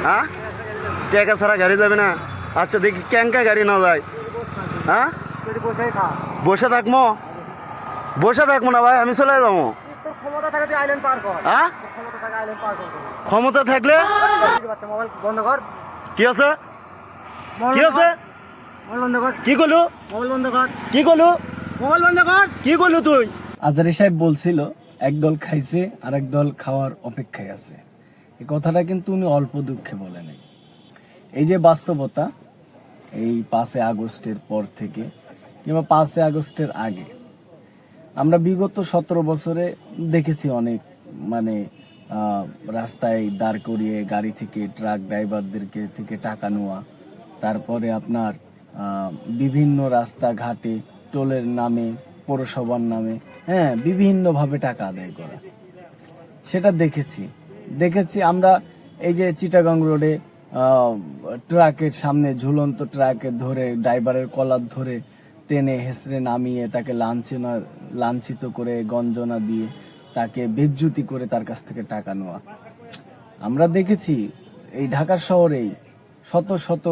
হ্যাঁ, টাকা ছাড়া গাড়ি যাবে না? আচ্ছা দেখি ক্যাঙ্কা গাড়ি না যায়। হ্যাঁ, বসে থাকবো? বসে থাকবো না ভাই, আমি চলে যাবো। হ্যাঁ, ক্ষমতা থাকলে কি আছে? কি আছে? কি করলু? কি করলু? কি করলু তুই? আজারি সাহেব বলছিল একদল খাইছে আর একদল খাওয়ার অপেক্ষায় আছে। এই কথাটা কিন্তু উনি অল্প দুঃখে বলে নাই। এই যে বাস্তবতা, এই 5 আগস্টের পর থেকে কিংবা 5 আগস্টের আগে আমরা বিগত 17 বছরে দেখেছি অনেক মানে রাস্তায় দাঁড় করিয়ে গাড়ি থেকে ট্রাক ড্রাইভারদেরকে থেকে টাকা নেওয়া, তারপরে আপনার বিভিন্ন রাস্তাঘাটে টোলের নামে, পৌরসভার নামে, হ্যাঁ, বিভিন্নভাবে টাকা আদায় করা। সেটা দেখেছি আমরা। এই যে চিটাগাং রোডে ট্রাকের সামনে ঝুলন্ত ট্রাকে ধরে ড্রাইভারের কলার ধরে টেনে হেসড়ে নামিয়ে তাকে লাঞ্ছিত করে গঞ্জনা দিয়ে তাকে বেজ্জুতি করে তার কাছ থেকে টাকা নেওয়া। আমরা দেখেছি এই ঢাকা শহরেই শত শত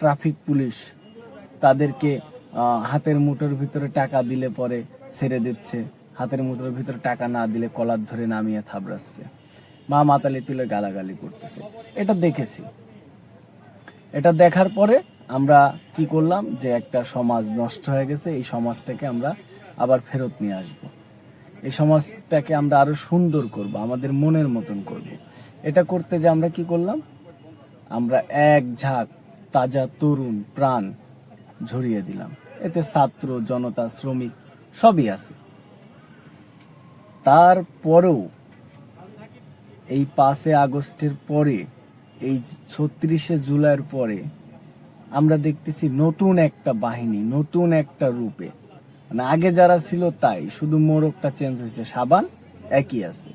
ট্রাফিক পুলিশ তাদেরকে হাতের মুঠোর ভিতরে টাকা দিলে পরে ছেড়ে দিচ্ছে, হাতের মুঠোর ভিতরে টাকা না দিলে কলার ধরে নামিয়ে থাবড়াচ্ছে, মা মাতালি তুলে গালাগালি করতেছে। এটা দেখেছি। এটা দেখার পরে আমরা কি করলাম, যে একটা সমাজ নষ্ট হয়ে গেছে, এই সমাজটাকে আমরা আবার ফেরত নিয়ে আসব। এই সমাজটাকে আমরা আরো সুন্দর করব, আমাদের মনের মতন করব। এটা করতে যে আমরা কি করলাম, আমরা এক ঝাঁক তাজা তরুণ প্রাণ ঝরিয়ে দিলাম। এতে ছাত্র জনতা শ্রমিক সবই আছে। তারপরেও এই 5 আগস্টের পরে, এই 36 জুলাইয়ের পরে আমরা দেখতেছি নতুন একটা বাহিনী, নতুন একটা রূপে, মানে আগে যারা ছিল তাই, শুধু মোড়কটা চেঞ্জ হয়েছে, সাবান একই আছে।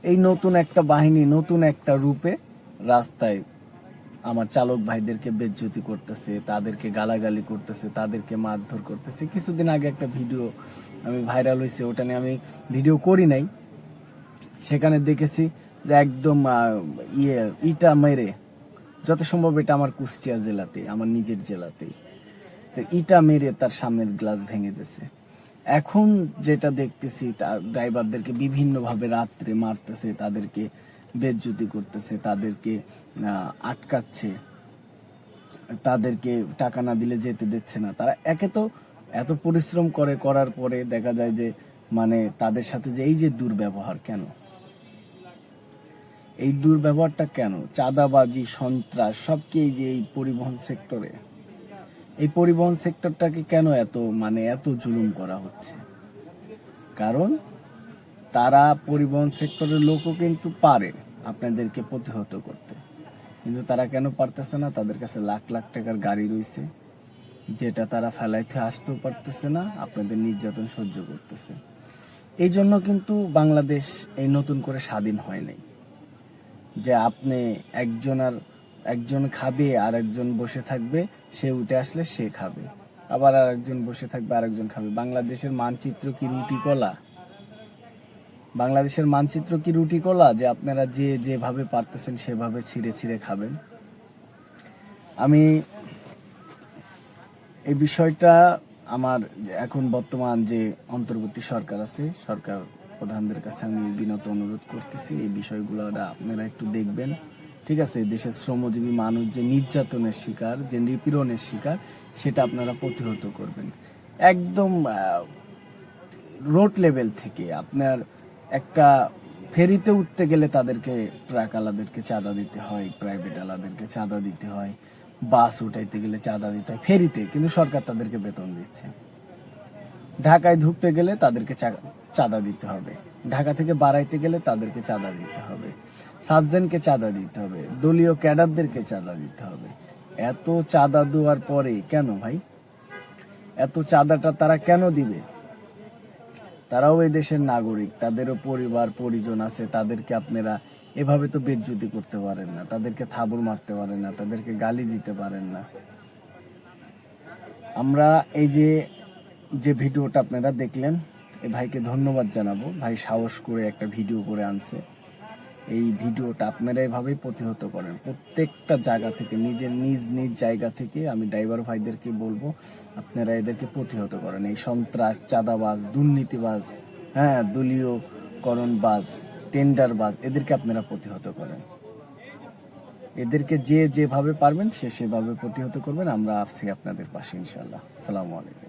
এই নতুন একটা বাহিনী নতুন একটা রূপে রাস্তায় আমার চালক ভাইদেরকে বেজ্জতি করতেছে, তাদেরকে গালাগালি করতেছে, তাদেরকে মারধর করতেছে। কিছুদিন আগে একটা ভিডিও আমি ভাইরাল হয়েছে, ওটা নিয়ে আমি ভিডিও করি নাই। সেখানে দেখেছি যে একদম ইটা মেরে, যত সম্ভব এটা আমার কুষ্টিয়া জেলাতে, আমার নিজের জেলাতেই, তো ইটা মেরে তার সামনের গ্লাস ভেঙে দিয়েছে। এখন যেটা দেখতেছি, ড্রাইভারদেরকে বিভিন্নভাবে রাত্রে মারতেছে, তাদেরকে বেজ্জতি করতেছে, তাদেরকে আটকাচ্ছে, তাদেরকে টাকা না দিলে যেতে দিচ্ছে না। তারা একে তো এত পরিশ্রম করার পরে দেখা যায় যে মানে তাদের সাথে যে এই যে দুর্ব্যবহার, কেন এই দুর্ব্যবহারটা, কেন চাঁদাবাজি, সন্ত্রাস, সবকে এই যে এই পরিবহন সেক্টরে, এই পরিবহন সেক্টরটাকে কেন এত জুলুম করা হচ্ছে? কারণ তারা পরিবহন সেক্টরের লোকও কিন্তু পারে আপনাদেরকে প্রতিহত করতে, কিন্তু তারা কেন পারতেছে না? তাদের কাছে লাখ লাখ টাকার গাড়ি রয়েছে, যেটা তারা ফেলাইতে আসতেও পারতেছে না, আপনাদের নির্যাতন সহ্য করতেছে। এই জন্য কিন্তু বাংলাদেশ এই নতুন করে স্বাধীন হয় নাই, যে আপনি একজন খাবে আর একজন বসে থাকবে, সে উঠে আসলে সে খাবে, আবার আর একজন বসে থাকবে, আরেকজন খাবে। বাংলাদেশের মানচিত্র কি রুটি কলা? বাংলাদেশের মানচিত্র কি রুটি কলা যে আপনারা যেভাবে পারতেছেন সেভাবে ছিঁড়ে ছিঁড়ে খাবেন? আমি এই বিষয়টা আমার এখন বর্তমান যে অন্তর্বর্তী সরকার আছে, সরকার প্রধানদের কাছে আমি বিনত অনুরোধ করতেছি, এই বিষয়গুলো আপনারা একটু দেখবেন, ঠিক আছে? দেশের শ্রমজীবী মানুষ যে নির্যাতনের শিকার, যে নিপীড়নের শিকার, সেটা আপনারা প্রতিহত করবেন। একদম রোড লেভেল থেকে আপনার একটা ফেরিতে উঠতে গেলে তাদেরকে ট্রাক আলাদেরকে চাঁদা দিতে হয়, প্রাইভেট আলাদেরকে চাঁদা দিতে হয়, বাস উঠাইতে গেলে চাঁদা দিতে হয় ফেরিতে, কিন্তু সরকার তাদেরকে বেতন দিচ্ছে। ঢাকায় ঢুকতে গেলে তাদেরকে চাঁদা দিতে হবে, ঢাকা থেকে বাড়াইতে গেলে তাদেরকে চাঁদা দিতে হবে, সার্জেনকে চাঁদা দিতে হবে, দলীয় ক্যাডারদেরকে চাঁদা দিতে হবে। এত চাঁদা দেওয়ার পরে কেন ভাই? এত চাঁদাটা তারা কেন দিবে? তারাও এই দেশের নাগরিক, তাদেরও পরিবার পরিজন আছে, তাদেরকে আপনারা এভাবে তো বেজ্জতি করতে পারেন না, তাদেরকে থাবড় মারতে পারেন না, তাদেরকে গালি দিতে পারেন না। আমরা এই যে ভিডিওটা আপনারা দেখলেন, এই ভাইকে ধন্যবাদ জানাবো। ভাই সাহস করে একটা ভিডিও করে আনছে। এই ভিডিওটা আপনারা এভাবেই প্রতিহত করেন প্রত্যেকটা জায়গা থেকে, নিজের নিজ নিজ জায়গা থেকে। আমি ড্রাইভার ভাইদেরকে বলবো আপনারা এদেরকে প্রতিহত করেন, এই সন্ত্রাস, চাঁদাবাজ, দুর্নীতিবাজ, হ্যাঁ দলীয়করণবাজ, টেন্ডারবাজ, এদেরকে আপনারা প্রতিহত করেন। এদেরকে যে যেভাবে পারবেন সে সেভাবে প্রতিহত করবেন। আমরা আছি আপনাদের পাশে ইনশাল্লাহ। আসসালামু আলাইকুম।